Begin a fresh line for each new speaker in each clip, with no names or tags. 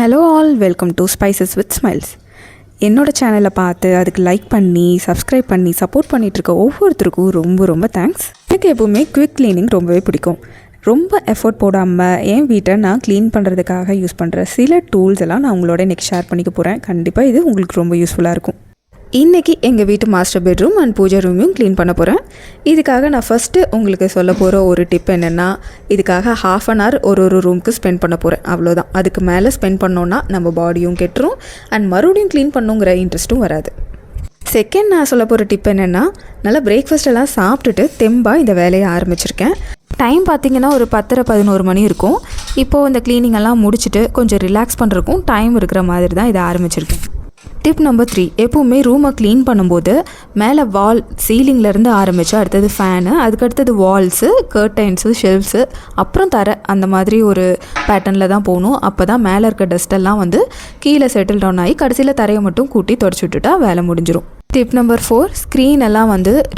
Hello all, welcome to spices with smiles. என்னோடய சேனலை பார்த்து அதுக்கு லைக் பண்ணி சப்ஸ்கிரைப் பண்ணி சப்போர்ட் பண்ணிகிட்ருக்க ஒவ்வொருத்தருக்கும் ரொம்ப ரொம்ப தேங்க்ஸ். எனக்கு எப்போவுமே குவிக் க்ளீனிங் ரொம்பவே பிடிக்கும். ரொம்ப எஃபோர்ட் போடாமல் என் வீட்டை நான் க்ளீன் பண்ணுறதுக்காக யூஸ் பண்ணுற சில டூல்ஸ் எல்லாம் நான் உங்களோட இன்றைக்கி ஷேர் பண்ணிக்க போகிறேன். கண்டிப்பாக இது உங்களுக்கு ரொம்ப யூஸ்ஃபுல்லாக இருக்கும். இன்றைக்கி எங்கள் வீட்டு மாஸ்டர் பெட்ரூம் அண்ட் பூஜை ரூமையும் க்ளீன் பண்ண போகிறேன். இதுக்காக நான் ஃபஸ்ட்டு உங்களுக்கு சொல்ல போகிற ஒரு டிப் என்னென்னா, இதுக்காக ½ அன் ஹவர் ஒரு ரூமுக்கு ஸ்பெண்ட் பண்ண போகிறேன். அவ்வளோதான். அதுக்கு மேலே ஸ்பெண்ட் பண்ணோன்னா நம்ம பாடியும் கெட்டுரும் அண்ட் மறுபடியும் க்ளீன் பண்ணுங்கிற இன்ட்ரெஸ்ட்டும் வராது. செகண்ட் நான் சொல்ல போகிற டிப் என்னென்னா, நல்லா பிரேக்ஃபாஸ்ட் எல்லாம் சாப்பிட்டுட்டு தெம்பாக இந்த வேலையை ஆரம்பிச்சிருக்கேன். டைம் பார்த்திங்கன்னா ஒரு 10-11 மணி இருக்கும். இப்போது இந்த க்ளீனிங் எல்லாம் முடிச்சுட்டு கொஞ்சம் ரிலாக்ஸ் பண்ணுறதுக்கும் டைம் இருக்கிற மாதிரி தான் இதை ஆரம்பிச்சிருக்கேன். டிப் நம்பர் 3, எப்போவுமே ரூமை க்ளீன் பண்ணும்போது மேலே வால் சீலிங்லேருந்து ஆரம்பித்து அடுத்தது ஃபேனு, அதுக்கடுத்தது வால்ஸு, கர்டைன்ஸு, ஷெல்ஃப்ஸு, அப்புறம் தரை, அந்த மாதிரி ஒரு பேட்டர்னில் தான் போகணும். அப்போ தான் மேலே இருக்க டஸ்ட்டெல்லாம் கீழே செட்டில் டவுன் ஆகி கடைசியில் தரையை மட்டும் கூட்டி தொடச்சி விட்டுட்டா வேலை முடிஞ்சிடும். டிப் நம்பர் 4, ஸ்க்ரீன் எல்லாம்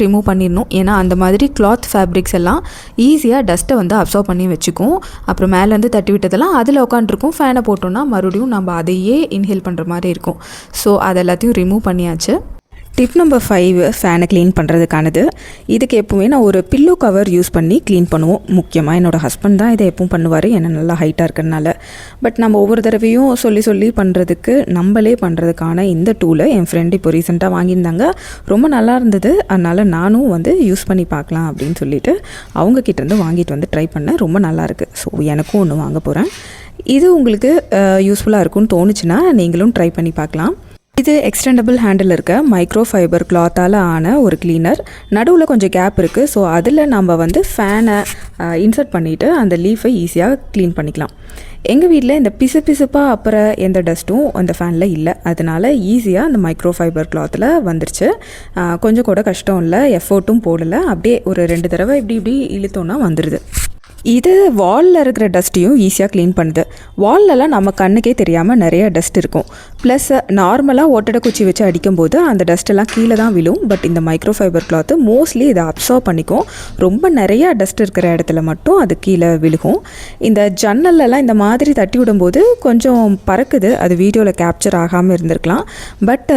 ரிமூவ் பண்ணிடணும். ஏன்னா அந்த மாதிரி கிளாத் ஃபேப்ரிக்ஸ் எல்லாம் ஈஸியாக டஸ்ட்டை அப்சர்வ் பண்ணி வச்சுக்கும். அப்புறம் மேலேருந்து தட்டி விட்டதெல்லாம் அதில் உட்காந்துருக்கும். ஃபேனை போட்டோன்னா மறுபடியும் நம்ம அதையே இன்ஹேல் பண்ணுற மாதிரி இருக்கும். ஸோ அது எல்லாத்தையும் ரிமூவ் பண்ணியாச்சு. டிப் நம்பர் 5, ஃபேனை க்ளீன் பண்ணுறதுக்கானது. இதுக்கு எப்போவுமே நான் ஒரு பில்லோ கவர் யூஸ் பண்ணி க்ளீன் பண்ணுவோம். முக்கியமாக என்னோடய ஹஸ்பண்ட் தான் இதை எப்பவும் பண்ணுவார், ஏன்னா நல்லா ஹைட்டாக இருக்கிறதுனால. பட் நம்ம ஒவ்வொரு தடவையும் சொல்லி பண்ணுறதுக்கு நம்மளே பண்ணுறதுக்கான இந்த டூலை என் ஃப்ரெண்டு இப்போ ரீசெண்டாக வாங்கியிருந்தாங்க. ரொம்ப நல்லா இருந்தது. அதனால் நானும் யூஸ் பண்ணி பார்க்கலாம் அப்படின்னு சொல்லிட்டு அவங்கக்கிட்டேருந்து வாங்கிட்டு ட்ரை பண்ணேன். ரொம்ப நல்லாயிருக்கு. ஸோ எனக்கும் ஒன்று வாங்க போகிறேன். இது உங்களுக்கு யூஸ்ஃபுல்லாக இருக்கும்னு தோணுச்சுன்னா நீங்களும் ட்ரை பண்ணி பார்க்கலாம். இது எக்ஸ்டெண்டபிள் ஹேண்டில் இருக்க மைக்ரோ ஃபைபர் கிளாத்தால் ஆன ஒரு கிளீனர். நடுவில் கொஞ்சம் கேப் இருக்குது. ஸோ அதில் நம்ம ஃபேனை இன்சர்ட் பண்ணிவிட்டு அந்த லீஃபை ஈஸியாக க்ளீன் பண்ணிக்கலாம். எங்கள் வீட்டில் இந்த பிசுப்பாக அப்புறம் எந்த டஸ்ட்டும் அந்த ஃபேனில் இல்லை. அதனால் ஈஸியாக அந்த மைக்ரோ ஃபைபர் கிளாத்தில் வந்துருச்சு. கொஞ்சம் கூட கஷ்டம் இல்லை, எஃபோர்ட்டும் போடலை. அப்படியே ஒரு 2 தடவை இப்படி இழுத்தோன்னா வந்துடுது. இது வாலில் இருக்கிற டஸ்ட்டையும் ஈஸியாக க்ளீன் பண்ணுது. வால்லலாம் நம்ம கண்ணுக்கே தெரியாமல் நிறைய டஸ்ட் இருக்கும். ப்ளஸ் நார்மலாக ஒட்டடை குச்சி வச்சு அடிக்கும்போது அந்த டஸ்ட்டெல்லாம் கீழே தான் விழும். பட் இந்த மைக்ரோ ஃபைபர் கிளாத்து மோஸ்ட்லி இதை அப்சர்வ் பண்ணிக்கும். ரொம்ப நிறையா டஸ்ட் இருக்கிற இடத்துல மட்டும் அது கீழே விழுகும். இந்த ஜன்னல்லாம் இந்த மாதிரி தட்டி விடும்போது கொஞ்சம் பறக்குது. அது வீடியோவில் கேப்சர் ஆகாமல் இருந்திருக்கலாம். பட்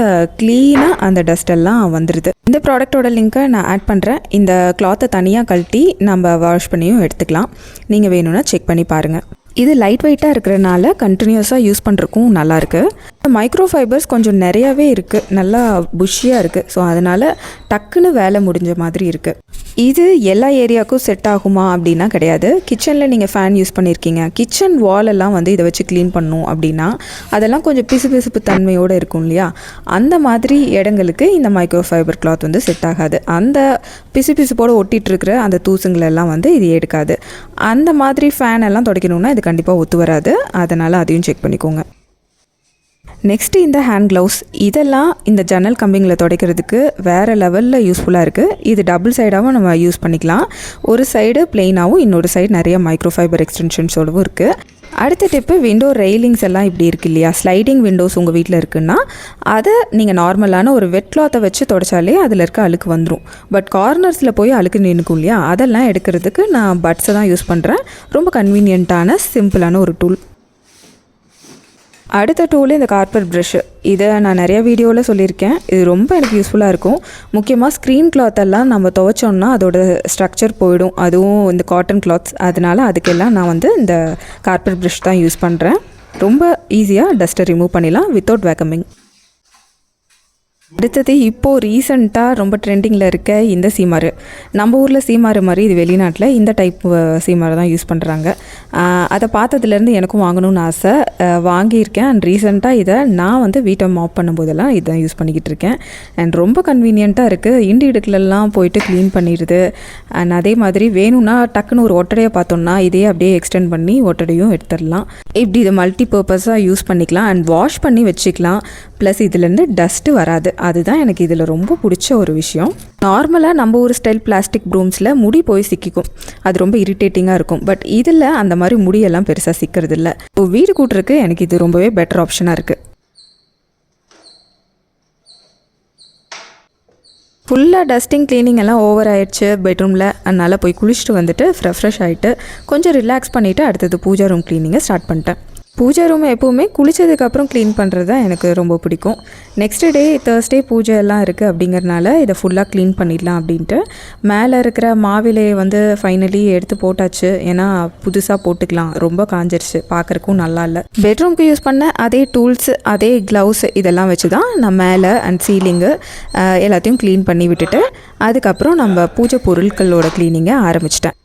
க்ளீனாக அந்த டஸ்டெல்லாம் வந்துடுது. இந்த ப்ராடக்டோட லிங்க்கை நான் ஆட் பண்ணுறேன். இந்த கிளாத்தை தனியாக கழட்டி நம்ம வாஷ் பண்ணியும் எடுத்துக்கலாம். நீங்கள் வேணும்னா செக் பண்ணி பாருங்கள். இது லைட் வெயிட்டாக இருக்கிறனால கண்டினியூஸாக யூஸ் பண்ணுறக்கும் நல்லாயிருக்கு. மைக்ரோ ஃபைபர்ஸ் கொஞ்சம் நிறையாவே இருக்குது, நல்லா புஷ்ஷியாக இருக்குது. ஸோ அதனால் டக்குன்னு வேலை முடிஞ்ச மாதிரி இருக்குது. இது எல்லா ஏரியாவுக்கும் செட் ஆகுமா அப்படின்னா கிடையாது. கிச்சனில் நீங்கள் ஃபேன் யூஸ் பண்ணியிருக்கீங்க, கிச்சன் வாலெல்லாம் இதை வச்சு க்ளீன் பண்ணணும் அப்படின்னா அதெல்லாம் கொஞ்சம் பிசுப்பு தன்மையோடு இருக்கும் இல்லையா? அந்த மாதிரி இடங்களுக்கு இந்த மைக்ரோ ஃபைபர் கிளாத் செட் ஆகாது. அந்த பிசுப்போடு ஒட்டிகிட்ருக்கிற அந்த தூசுங்களெல்லாம் இது எடுக்காது. அந்த மாதிரி ஃபேன் எல்லாம் துடைக்கணுன்னா இது கண்டிப்பாக ஒத்து வராது. அதனால் அதையும் செக் பண்ணிக்கோங்க. நெக்ஸ்ட்டு இந்த ஹேண்ட் க்ளவுஸ். இதெல்லாம் இந்த ஜன்னல் கம்பிங்களை துடைக்கிறதுக்கு வேறு லெவலில் யூஸ்ஃபுல்லாக இருக்குது. இது டபுள் சைடாகவும் நம்ம யூஸ் பண்ணிக்கலாம். ஒரு சைடு பிளெயினாகவும் இன்னொரு சைடு நிறைய மைக்ரோ ஃபைபர் எக்ஸ்டென்ஷன்ஸோடவும் இருக்குது. அடுத்த டிப்பு, விண்டோ ரெயிலிங்ஸ் எல்லாம் இப்படி இருக்குது இல்லையா? ஸ்லைடிங் விண்டோஸ் உங்கள் வீட்டில் இருக்குன்னா அதை நீங்கள் நார்மலான ஒரு வெட் கிளாத்தை வச்சு துடைச்சாலே அதில் இருக்க அழுக்கு வந்துடும். பட் கார்னர்ஸில் போய் அழுக்கு நின்றுக்கும் இல்லையா? அதெல்லாம் எடுக்கிறதுக்கு நான் பட்ஸை தான் யூஸ் பண்ணுறேன். ரொம்ப கன்வீனியண்ட்டான சிம்பிளான ஒரு டூல். அடுத்த டூல் இந்த கார்பெட் ப்ரஷ்ஷு. இதை நான் நிறைய வீடியோவில் சொல்லியிருக்கேன். இது ரொம்ப எனக்கு யூஸ்ஃபுல்லாக இருக்கும். முக்கியமாக ஸ்க்ரீன் கிளாத்தெல்லாம் நம்ம துவைச்சோம்னா அதோட ஸ்ட்ரக்சர் போயிடும். அதுவும் இந்த காட்டன் கிளாத்ஸ். அதனால் அதுக்கெல்லாம் நான் இந்த கார்பெட் ப்ரஷ் தான் யூஸ் பண்ணுறேன். ரொம்ப ஈஸியாக டஸ்ட்டை ரிமூவ் பண்ணிடலாம் வித்தவுட் வேக்கமிங். அடுத்தது இப்போது ரீசண்டாக ரொம்ப ட்ரெண்டிங்கில் இருக்க இந்த சீமாரு. நம்ம ஊரில் சீமாரு மாதிரி இது வெளிநாட்டில் இந்த டைப் சீமாரு தான் யூஸ் பண்ணுறாங்க. அதை பார்த்ததுலேருந்து எனக்கும் வாங்கணும்னு ஆசை. வாங்கியிருக்கேன். அண்ட் ரீசெண்டாக இதை நான் வீட்டை மாப் பண்ணும்போதெல்லாம் இதை யூஸ் பண்ணிக்கிட்டு இருக்கேன். அண்ட் ரொம்ப கன்வீனியண்ட்டாக இருக்குது. இண்டு இடுக்கலெல்லாம் போயிட்டு க்ளீன் பண்ணிடுது. அண்ட் அதே மாதிரி வேணும்னா டக்குன்னு ஒரு ஒட்டடையை பார்த்தோம்னா இதையே அப்படியே எக்ஸ்டெண்ட் பண்ணி ஒட்டடையும் எடுத்துடலாம். இப்படி இதை மல்டி பர்பஸாக யூஸ் பண்ணிக்கலாம் அண்ட் வாஷ் பண்ணி வச்சுக்கலாம். ப்ளஸ் இதுலேருந்து டஸ்ட்டு வராது. அதுதான் எனக்கு இதில் ரொம்ப பிடிச்ச ஒரு விஷயம். நார்மலாக நம்ம ஒரு ஸ்டைல் பிளாஸ்டிக் ப்ரூம்ஸில் முடி போய் சிக்கிக்கும். அது ரொம்ப இரிட்டேட்டிங்காக இருக்கும். பட் இதில் அந்த மாதிரி முடியெல்லாம் பெருசாக சிக்கிறது இல்லை. இப்போ வீடு கூட்டுறதுக்கு எனக்கு இது ரொம்பவே பெட்டர் ஆப்ஷனாக இருக்குது. ஃபுல்லாக டஸ்டிங் க்ளீனிங் எல்லாம் ஓவர் ஆயிடுச்சு பெட்ரூமில். அதனால் போய் குளிச்சுட்டு ஃப்ரெஷ் ஆகிட்டு கொஞ்சம் ரிலாக்ஸ் பண்ணிவிட்டு அடுத்தது பூஜா ரூம் க்ளீனிங்கை ஸ்டார்ட் பண்ணிட்டேன். பூஜை ரூம் எப்போவுமே குளித்ததுக்கப்புறம் க்ளீன் பண்ணுறது தான் எனக்கு ரொம்ப பிடிக்கும். நெக்ஸ்ட் டே தேர்ஸ்டே பூஜை எல்லாம் இருக்குது அப்படிங்கிறனால இதை ஃபுல்லாக க்ளீன் பண்ணிடலாம் அப்படின்ட்டு மேலே இருக்கிற மாவிலையை வந்து ஃபைனலி எடுத்து போட்டாச்சு. ஏன்னா புதுசாக போட்டுக்கலாம், ரொம்ப காஞ்சிருச்சு, பார்க்குறக்கும் நல்லா இல்லை. பெட்ரூம்க்கு யூஸ் பண்ண அதே டூல்ஸ் அதே க்ளவுஸ் இதெல்லாம் வச்சு தான் நான் மேலே அண்ட் சீலிங்கு எல்லாத்தையும் க்ளீன் பண்ணி விட்டுட்டு அதுக்கப்புறம் நம்ம பூஜை பொருட்களோட க்ளீனிங்கை ஆரம்பிச்சிட்டேன்.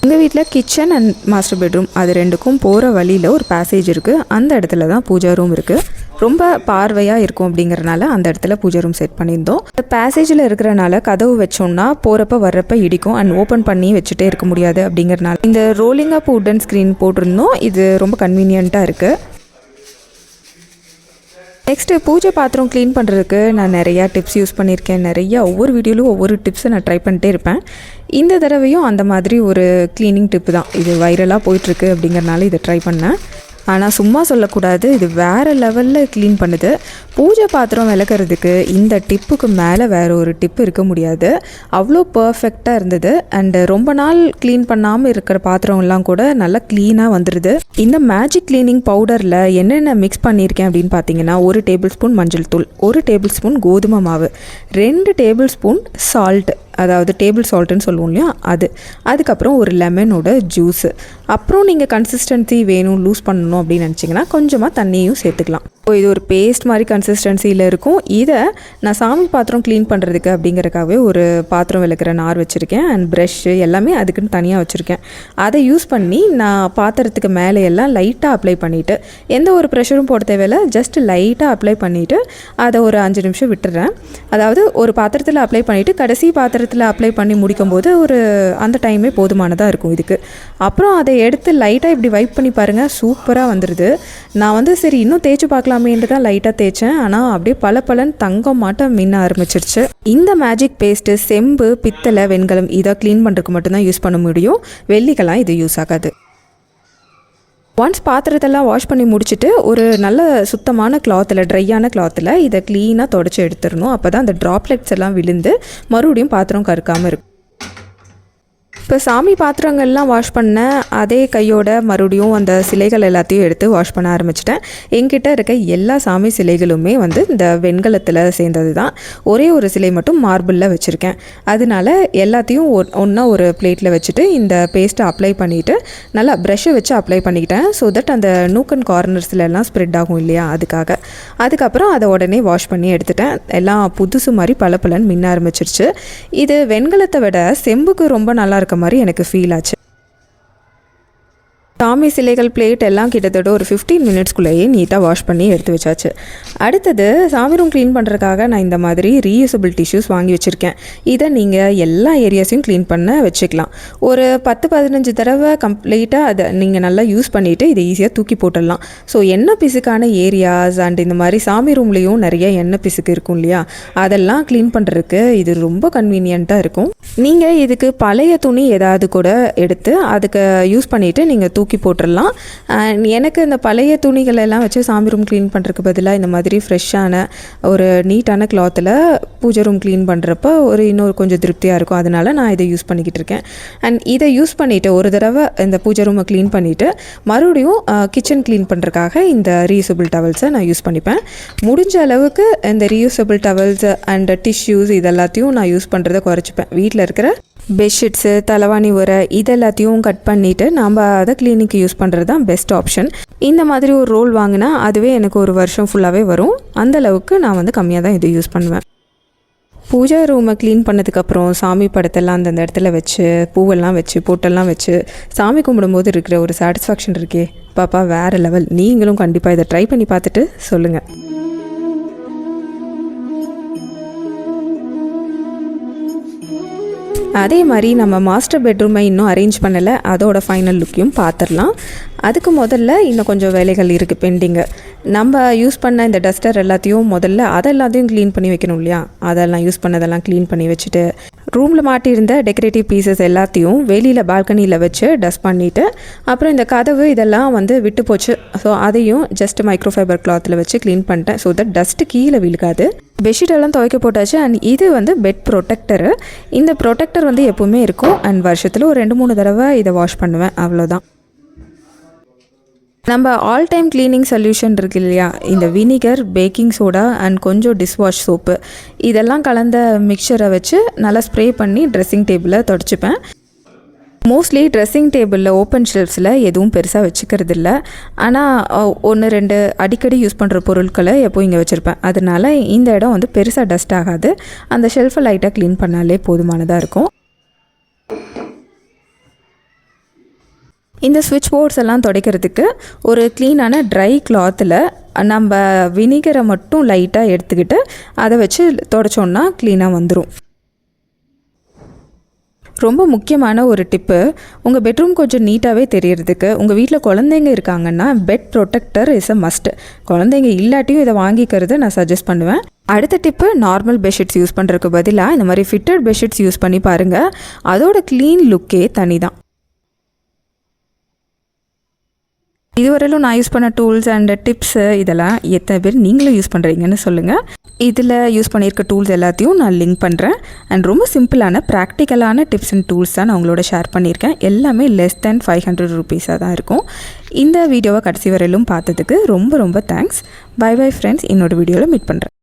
எங்கள் வீட்டில் கிச்சன் அண்ட் மாஸ்டர் பெட்ரூம் அது ரெண்டுக்கும் போகிற வழியில் ஒரு பேசேஜ் இருக்குது. அந்த இடத்துல தான் பூஜா ரூம் இருக்குது. ரொம்ப பார்வையாக இருக்கும் அப்படிங்கிறனால அந்த இடத்துல பூஜை ரூம் செட் பண்ணியிருந்தோம். பேசேஜில் இருக்கிறனால கதவு வச்சோம்னா போகிறப்ப வர்றப்ப இடிக்கும் அண்ட் ஓப்பன் பண்ணி வச்சுட்டே இருக்க முடியாது அப்படிங்கிறனால இந்த ரோலிங் அப் வுடன் ஸ்க்ரீன் போட்டிருந்தோம். இது ரொம்ப கன்வீனியண்ட்டாக இருக்குது. நெக்ஸ்ட்டு பூஜை பாத்திரம் க்ளீன் பண்ணுறதுக்கு நான் நிறையா டிப்ஸ் யூஸ் பண்ணியிருக்கேன். ஒவ்வொரு வீடியோவிலும் ஒவ்வொரு டிப்ஸை நான் ட்ரை பண்ணிட்டே இருப்பேன். இந்த தடவையும் அந்த மாதிரி ஒரு க்ளீனிங் டிப்பு தான். இது வைரலாக போயிட்டுருக்கு அப்படிங்கிறனால இதை ட்ரை பண்ணேன். ஆனால் சும்மா சொல்லக்கூடாது, இது வேறு லெவலில் க்ளீன் பண்ணுது. பூஜை பாத்திரம் விளக்குறதுக்கு இந்த டிப்புக்கு மேலே வேறு ஒரு டிப்பு இருக்க முடியாது. அவ்வளோ பர்ஃபெக்டாக இருந்தது. அண்டு ரொம்ப நாள் க்ளீன் பண்ணாமல் இருக்கிற பாத்திரம்லாம் கூட நல்லா க்ளீனாக வந்துடுது. இந்த மேஜிக் க்ளீனிங் பவுடரில் என்னென்ன மிக்ஸ் பண்ணியிருக்கேன் அப்படின்னு பார்த்தீங்கன்னா 1 டேபிள் ஸ்பூன் மஞ்சள் தூள், 1 டேபிள் ஸ்பூன் கோதுமை மாவு, 2 டேபிள் ஸ்பூன் சால்ட், அதாவது டேபிள் சால்ட்டுன்னு சொல்லுவோம் இல்லையா அது, அதுக்கப்புறம் ஒரு லெமனோட ஜூஸு. அப்புறம் நீங்கள் கன்சிஸ்டன்சி வேணும் லூஸ் பண்ணணும் அப்படின்னு நினச்சிங்கன்னா கொஞ்சமாக தண்ணியும் சேர்த்துக்கலாம். இது ஒரு பேஸ்ட் மாதிரி கன்சிஸ்டன்சியில் இருக்கும். இதை நான் சாமி பாத்திரம் க்ளீன் பண்ணுறதுக்கு அப்படிங்கிறக்காகவே ஒரு பாத்திரம் விளக்குற நார் வச்சுருக்கேன் அண்ட் ப்ரஷ்ஷு எல்லாமே அதுக்குன்னு தனியாக வச்சுருக்கேன். அதை யூஸ் பண்ணி நான் பாத்திரத்துக்கு மேலே எல்லாம் லைட்டாக அப்ளை பண்ணிவிட்டு எந்த ஒரு ப்ரெஷரும் போட தேவையில்லை, ஜஸ்ட் லைட்டாக அப்ளை பண்ணிவிட்டு அதை ஒரு 5 நிமிஷம் விட்டுறேன். அதாவது ஒரு பாத்திரத்தில் அப்ளை பண்ணிவிட்டு கடைசி பாத்திரத்தில் அப்ளை பண்ணி முடிக்கும்போது ஒரு அந்த டைமே போதுமானதாக இருக்கும் இதுக்கு. அப்புறம் அதை எடுத்து லைட்டாக இப்படி வைப் பண்ணி பாருங்கள், சூப்பராக வந்துடுது. நான் வந்து சரி இன்னும் தேய்ச்சி பார்க்கலாமேன்ட்டு தான் லைட்டாக தேய்ச்சேன். ஆனால் அப்படியே பல தங்கம் மாட்டம் மின்ன ஆரம்பிச்சிருச்சு. இந்த மேஜிக் பேஸ்ட்டு செம்பு, பித்தளை, வெண்கலம் இதை க்ளீன் பண்ணுறதுக்கு மட்டும்தான் யூஸ் பண்ண முடியும். வெள்ளிக்கெல்லாம் இது யூஸ் ஆகாது. ஒன்ஸ் பாத்திரத்தெல்லாம் வாஷ் பண்ணி முடிச்சுட்டு ஒரு நல்ல சுத்தமான கிளாத்தில், ட்ரையான கிளாத்தில் இதை க்ளீனாக தொடச்சி எடுத்துடணும். அப்போ தான் அந்த ட்ராப்லெட்ஸ் எல்லாம் விழுந்து மறுபடியும் பாத்திரம் கருக்காமல் இருக்கும். இப்போ சாமி பாத்திரங்கள்லாம் வாஷ் பண்ண அதே கையோட மறுபடியும் அந்த சிலைகள் எல்லாத்தையும் எடுத்து வாஷ் பண்ண ஆரம்பிச்சிட்டேன். என்கிட்ட இருக்க எல்லா சாமி சிலைகளுமே வந்து இந்த வெண்கலத்தில் சேர்ந்தது தான். ஒரே ஒரு சிலை மட்டும் மார்பிளில் வச்சுருக்கேன். அதனால எல்லாத்தையும் ஒன்றா ஒரு பிளேட்டில் வச்சுட்டு இந்த பேஸ்ட்டை அப்ளை பண்ணிவிட்டு நல்லா ப்ரஷ்ஷை வச்சு அப்ளை பண்ணிக்கிட்டேன். ஸோ தட் அந்த நூக் அண்ட் கார்னர்ஸ்லாம் ஸ்ப்ரெட் ஆகும் இல்லையா, அதுக்காக. அதுக்கப்புறம் அதை உடனே வாஷ் பண்ணி எடுத்துட்டேன். எல்லாம் புதுசு மாதிரி பளபளன்னு மின்ன ஆரம்பிச்சிருச்சு. இது வெண்கலத்தை விட செம்புக்கு ரொம்ப நல்லா இருக்க மாதிரி எனக்கு ஃபீல் ஆச்சு. சாமி சிலைகள், பிளேட் எல்லாம் கிட்டத்தட்ட ஒரு 15 மினிட்ஸ்குள்ளேயே நீட்டாக வாஷ் பண்ணி எடுத்து வச்சாச்சு. அடுத்தது சாமி ரூம் க்ளீன் பண்ணுறதுக்காக நான் இந்த மாதிரி ரீயூசபிள் டிஷ்யூஸ் வாங்கி வச்சுருக்கேன். இதை நீங்கள் எல்லா ஏரியாஸையும் க்ளீன் பண்ண வச்சுக்கலாம். ஒரு 10-15 தடவை கம்ப்ளீட்டாக அதை நீங்கள் நல்லா யூஸ் பண்ணிவிட்டு இதை ஈஸியாக தூக்கி போட்டுடலாம். ஸோ எண்ணெய் பிசுக்கான ஏரியாஸ் அண்ட் இந்த மாதிரி சாமி ரூம்லேயும் நிறைய எண்ணெய் பிசுக்கு இருக்கும் இல்லையா, அதெல்லாம் க்ளீன் பண்ணுறதுக்கு இது ரொம்ப கன்வீனியண்ட்டாக இருக்கும். நீங்கள் இதுக்கு பழைய துணி ஏதாவது கூட எடுத்து அதுக்கு யூஸ் பண்ணிவிட்டு நீங்கள் தூக்கி போட்டுடலாம். எனக்கு இந்த பழைய துணிகள் எல்லாம் வச்சு சாமி ரூம் க்ளீன் பண்ணுறதுக்கு பதிலாக இந்த மாதிரி ஃப்ரெஷ்ஷான ஒரு நீட்டான கிளாத்தில் பூஜை ரூம் க்ளீன் பண்ணுறப்ப இன்னொரு கொஞ்சம் திருப்தியாக இருக்கும். அதனால நான் இதை யூஸ் பண்ணிக்கிட்டு இருக்கேன். அண்ட் இதை யூஸ் பண்ணிவிட்டு ஒரு தடவை இந்த பூஜை ரூமை க்ளீன் பண்ணிவிட்டு மறுபடியும் கிச்சன் க்ளீன் பண்ணுறதுக்காக இந்த ரீயூசபிள் டவல்ஸை நான் யூஸ் பண்ணிப்பேன். முடிஞ்ச அளவுக்கு இந்த ரீயூசபிள் டவல்ஸ் அண்ட் டிஷ்யூஸ் இதெல்லாத்தையும் நான் யூஸ் பண்ணுறதை குறைச்சிப்பேன். வீட்டில் இருக்கிற பெட்ஷீட்ஸு, தலைவாணி உரை இதெல்லாத்தையும் கட் பண்ணிவிட்டு நம்ம அதை கிளீனிக்கு யூஸ் பண்ணுறது தான் பெஸ்ட் ஆப்ஷன். இந்த மாதிரி ஒரு ரோல் வாங்கினா அதுவே எனக்கு ஒரு வருஷம் ஃபுல்லாகவே வரும். அந்தளவுக்கு நான் வந்து கம்மியாக தான் இது யூஸ் பண்ணுவேன். பூஜா ரூமை க்ளீன் பண்ணதுக்கப்புறம் சாமி படத்தெல்லாம் அந்தந்த இடத்துல வச்சு பூவெல்லாம் வச்சு பொட்டெல்லாம் வச்சு சாமி கும்பிடும்போது இருக்கிற ஒரு சாட்டிஸ்ஃபேக்ஷன் இருக்கே பாப்பா, வேறு லெவல். நீங்களும் கண்டிப்பாக இதை ட்ரை பண்ணி பார்த்துட்டு சொல்லுங்கள். அதே மாதிரி நம்ம மாஸ்டர் பெட்ரூமை இன்னும் அரேஞ்ச் பண்ணலை, அதோட ஃபைனல் லுக்கையும் பார்த்துடலாம். அதுக்கு முதல்ல இன்னும் கொஞ்சம் வேலைகள் இருக்குது பெண்டிங்கு. நம்ம யூஸ் பண்ண இந்த டஸ்டர் எல்லாத்தையும் முதல்ல அதெல்லாத்தையும் க்ளீன் பண்ணி வைக்கணும் இல்லையா, அதெல்லாம் யூஸ் பண்ணதெல்லாம் க்ளீன் பண்ணி வச்சுட்டு ரூமில் மாட்டியிருந்த டெக்கரேட்டிவ் பீசஸ் எல்லாத்தையும் வெளியில் பால்கனியில் வச்சு டஸ்ட் பண்ணிவிட்டு அப்புறம் இந்த கதவு இதெல்லாம் வந்து விட்டு போச்சு. ஸோ அதையும் ஜஸ்ட் மைக்ரோஃபைபர் கிளாத்தில் வச்சு க்ளீன் பண்ணிட்டேன். ஸோ தட் டஸ்ட்டு கீழே விழுகாது. பெட்ஷீட் எல்லாம் துவைக்க போட்டாச்சு. அண்ட் இது வந்து பெட் ப்ரொடெக்டரு. இந்த ப்ரொடெக்டர் வந்து எப்போவுமே இருக்கும். அண்ட் வருஷத்தில் ஒரு 2-3 தடவை இதை வாஷ் பண்ணுவேன், அவ்வளோதான். நம்ம ஆல் டைம் க்ளீனிங் சொல்யூஷன் இருக்குது இல்லையா, இந்த வினிகர், பேக்கிங் சோடா அண்ட் கொஞ்சம் டிஷ்வாஷ் சோப்பு இதெல்லாம் கலந்த மிக்சரை வச்சு நல்லா ஸ்ப்ரே பண்ணி ட்ரெஸ்ஸிங் டேபிளில் தொடச்சிப்பேன். மோஸ்ட்லி ட்ரெஸ்ஸிங் டேபிளில் ஓப்பன் ஷெல்ஃப்ஸில் எதுவும் பெருசாக வச்சுக்கிறது இல்லை. ஆனால் 1-2 அடிக்கடி யூஸ் பண்ணுற பொருட்களை எப்போ இங்கே வச்சுருப்பேன். அதனால் இந்த இடம் வந்து பெருசாக டஸ்ட் ஆகாது. அந்த ஷெல்ஃபை லைட்டாக க்ளீன் பண்ணாலே போதுமானதாக இருக்கும். இந்த ஸ்விட்ச் போர்ட்ஸ் எல்லாம் துடைக்கிறதுக்கு ஒரு க்ளீனான ட்ரை கிளாத்தில் நம்ம வினிகரை மட்டும் லைட்டாக எடுத்துக்கிட்டு அதை வச்சு துடைச்சோன்னா க்ளீனாக வந்துடும். ரொம்ப முக்கியமான ஒரு டிப்பு, உங்கள் பெட்ரூம் கொஞ்சம் நீட்டாகவே தெரியறதுக்கு உங்கள் வீட்டில் குழந்தைங்க இருக்காங்கன்னா bed protector is a must. குழந்தைங்க இல்லாட்டியும் இதை வாங்கிக்கிறது நான் சஜஸ்ட் பண்ணுவேன். அடுத்த டிப்பு, நார்மல் பெட்ஷீட்ஸ் யூஸ் பண்ணுறதுக்கு பதிலாக இந்த மாதிரி ஃபிட்டட் பெட்ஷீட்ஸ் யூஸ் பண்ணி பாருங்கள். அதோட க்ளீன் லுக்கே தனி தான். இதுவரையிலும் நான் யூஸ் பண்ண டூல்ஸ் அண்ட் டிப்ஸு இதெல்லாம் எத்தனை பேர் நீங்களும் யூஸ் பண்ணுறீங்கன்னு சொல்லுங்கள். இதில் யூஸ் பண்ணியிருக்க டூல்ஸ் எல்லாத்தையும் நான் லிங்க் பண்ணுறேன். அண்ட் ரொம்ப சிம்பிளான ப்ராக்டிக்கலான டிப்ஸ் அண்ட் டூல்ஸ் தான் நான் உங்களோட ஷேர் பண்ணியிருக்கேன். எல்லாமே லெஸ் தேன் 500 rupees தான் இருக்கும். இந்த வீடியோவை கடைசி வரையிலும் பார்த்ததுக்கு ரொம்ப ரொம்ப தேங்க்ஸ். By bye friends. இன்னொரு வீடியோவில் மீட் பண்ணுறேன்.